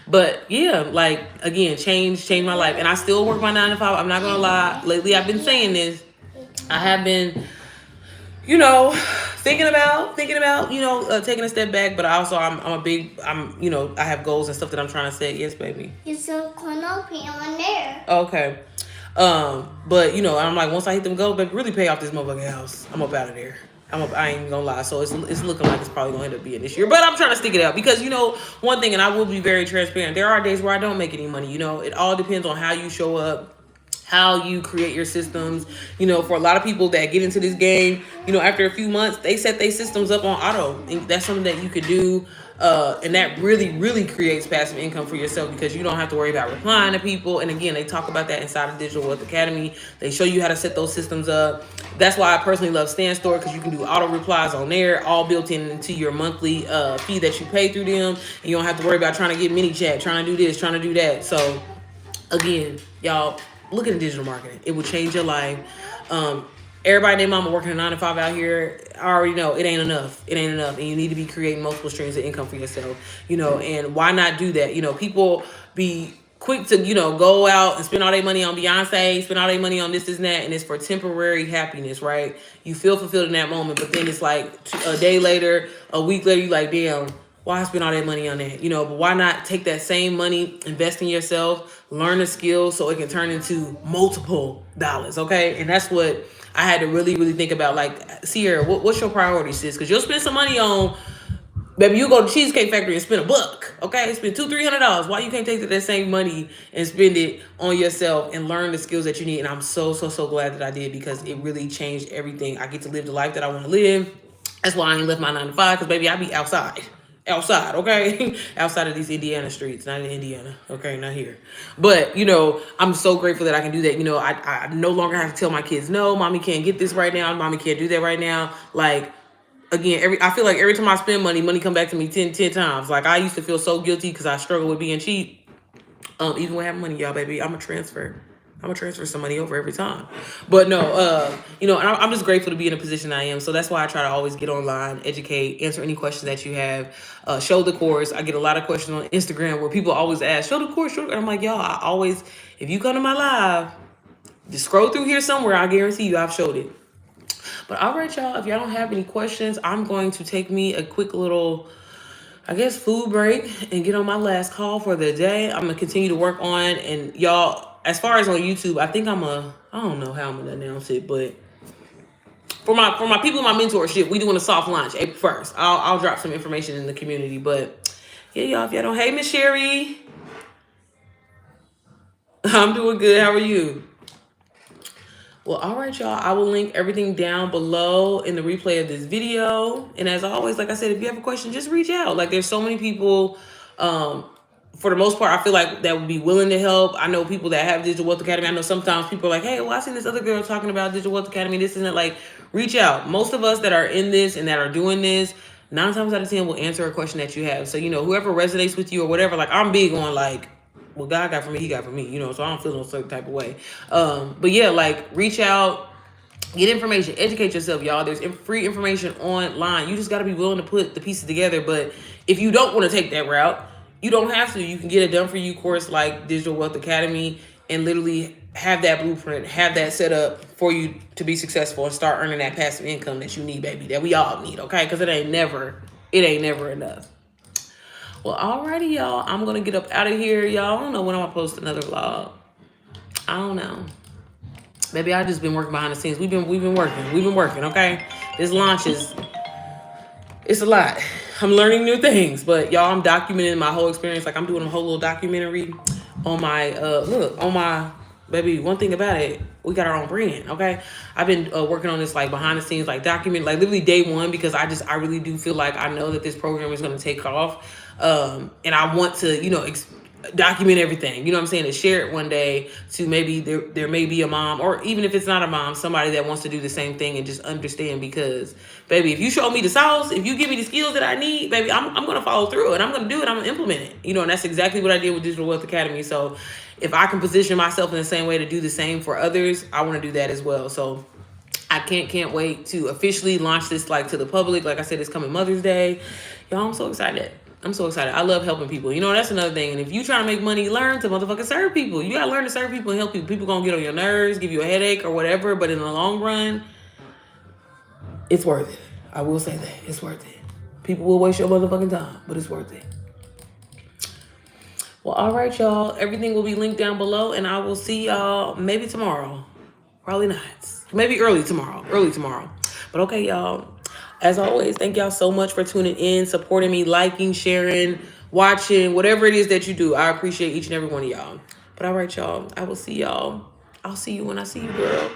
But yeah, like again, change my life, and I still work my 9 to 5. I'm not gonna lie. Lately, I've been saying this. I have been, thinking about, taking a step back. But also, I have goals and stuff that I'm trying to set. Yes, baby. There's some canopy on there. Okay. But I'm like, once I hit them goals, baby, really pay off this motherfucking house, I'm up out of there. I ain't gonna lie. So it's looking like it's probably gonna end up being this year. But I'm trying to stick it out because one thing, and I will be very transparent. There are days where I don't make any money. It all depends on how you show up, how you create your systems. For a lot of people that get into this game, after a few months, they set their systems up on auto, and that's something that you could do. And that really, really creates passive income for yourself because you don't have to worry about replying to people. And again, they talk about that inside of Digital Wealth Academy. They show you how to set those systems up. That's why I personally love StanStore, because you can do auto replies on there, all built into your monthly fee that you pay through them. And you don't have to worry about trying to get mini chat, trying to do this, trying to do that. So again, y'all, look into digital marketing. It will change your life. Everybody and their mama working a 9 to 5 out here. I already know it ain't enough. It ain't enough. And you need to be creating multiple streams of income for yourself. And why not do that? People be quick to, go out and spend all their money on Beyonce, spend all their money on this and that, and it's for temporary happiness, right? You feel fulfilled in that moment, but then it's like a day later, a week later, you like, damn, why spend all that money on that? But why not take that same money, invest in yourself, learn a skill so it can turn into multiple dollars, okay? And that's what I had to really, really think about. Like, Sierra, what's your priority, sis? Because you'll spend some money on, baby, you go to Cheesecake Factory and spend $1, okay? Spend $200-$300. Why you can't take that same money and spend it on yourself and learn the skills that you need? And I'm so, so, so glad that I did, because it really changed everything. I get to live the life that I want to live. That's why I ain't left my 9 to 5, because, baby, I be outside, okay? Outside of these Indiana streets, not in Indiana, okay? Not here. But, I'm so grateful that I can do that. I no longer have to tell my kids, no, mommy can't get this right now. Mommy can't do that right now. Like, again, I feel like every time I spend money come back to me 10 times. Like, I used to feel so guilty because I struggle with being cheap. Even when I have money, y'all, baby, I'm going to transfer some money over every time. But no, and I'm just grateful to be in a position I am. So that's why I try to always get online, educate, answer any questions that you have, show the course. I get a lot of questions on Instagram where people always ask, show the course. And I'm like, y'all, I always, if you come to my live, just scroll through here somewhere. I guarantee you I've showed it. But all right, y'all, if y'all don't have any questions, I'm going to take me a quick little, food break and get on my last call for the day. I'm going to continue to work on, and y'all, as far as on YouTube, I think I don't know how I'm going to announce it, but for my people in my mentorship, we doing a soft launch April 1st. I'll drop some information in the community, but yeah, y'all, if y'all don't, hey, Miss Sherry. I'm doing good. How are you? Well, all right, y'all. I will link everything down below in the replay of this video. And as always, like I said, if you have a question, just reach out. Like, there's so many people, for the most part, I feel like that would be willing to help. I know people that have Digital Wealth Academy. I know sometimes people are like, hey, well, I seen this other girl talking about Digital Wealth Academy. This isn't like, reach out. Most of us that are in this and that are doing this, 9 times out of 10 will answer a question that you have. So, whoever resonates with you or whatever, like, I'm big on like, what God got for me, he got for me, so I don't feel no certain type of way. But yeah, like, reach out, get information, educate yourself, y'all. There's free information online. You just got to be willing to put the pieces together. But if you don't want to take that route, you don't have to. You can get a done for you course like Digital Wealth Academy and literally have that blueprint, have that set up for you to be successful and start earning that passive income that you need, baby, that we all need, okay? Because it ain't never enough. Well, alrighty, y'all. I'm going to get up out of here, y'all. I don't know when I'm going to post another vlog. I don't know. Maybe I've just been working behind the scenes. We've been working, okay? This launch it's a lot. I'm learning new things, but y'all, I'm documenting my whole experience. Like, I'm doing a whole little documentary on my, baby, one thing about it, we got our own brand. Okay, I've been working on this like behind the scenes, like document, like literally day one, because I really do feel like I know that this program is going to take off, and I want to document everything, you know what I'm saying, and share it one day to maybe there may be a mom, or even if it's not a mom, somebody that wants to do the same thing and just understand. Because baby, if you show me the sauce, if you give me the skills that I need, baby, I'm gonna follow through and I'm gonna do it, I'm gonna implement it, and that's exactly what I did with Digital Wealth Academy. So if I can position myself in the same way to do the same for others, I want to do that as well. So I can't wait to officially launch this like to the public. Like I said, it's coming Mother's Day. Y'all, I'm so excited. I'm so excited. I love helping people. That's another thing. And if you trying to make money, learn to motherfucking serve people. You gotta learn to serve people and help people. People gonna get on your nerves, give you a headache or whatever. But in the long run, it's worth it. I will say that. It's worth it. People will waste your motherfucking time, but it's worth it. Well, all right, y'all. Everything will be linked down below, and I will see y'all maybe tomorrow. Probably not. Maybe early tomorrow. But okay, y'all. As always, thank y'all so much for tuning in, supporting me, liking, sharing, watching, whatever it is that you do. I appreciate each and every one of y'all. But all right, y'all. I will see y'all. I'll see you when I see you, girl.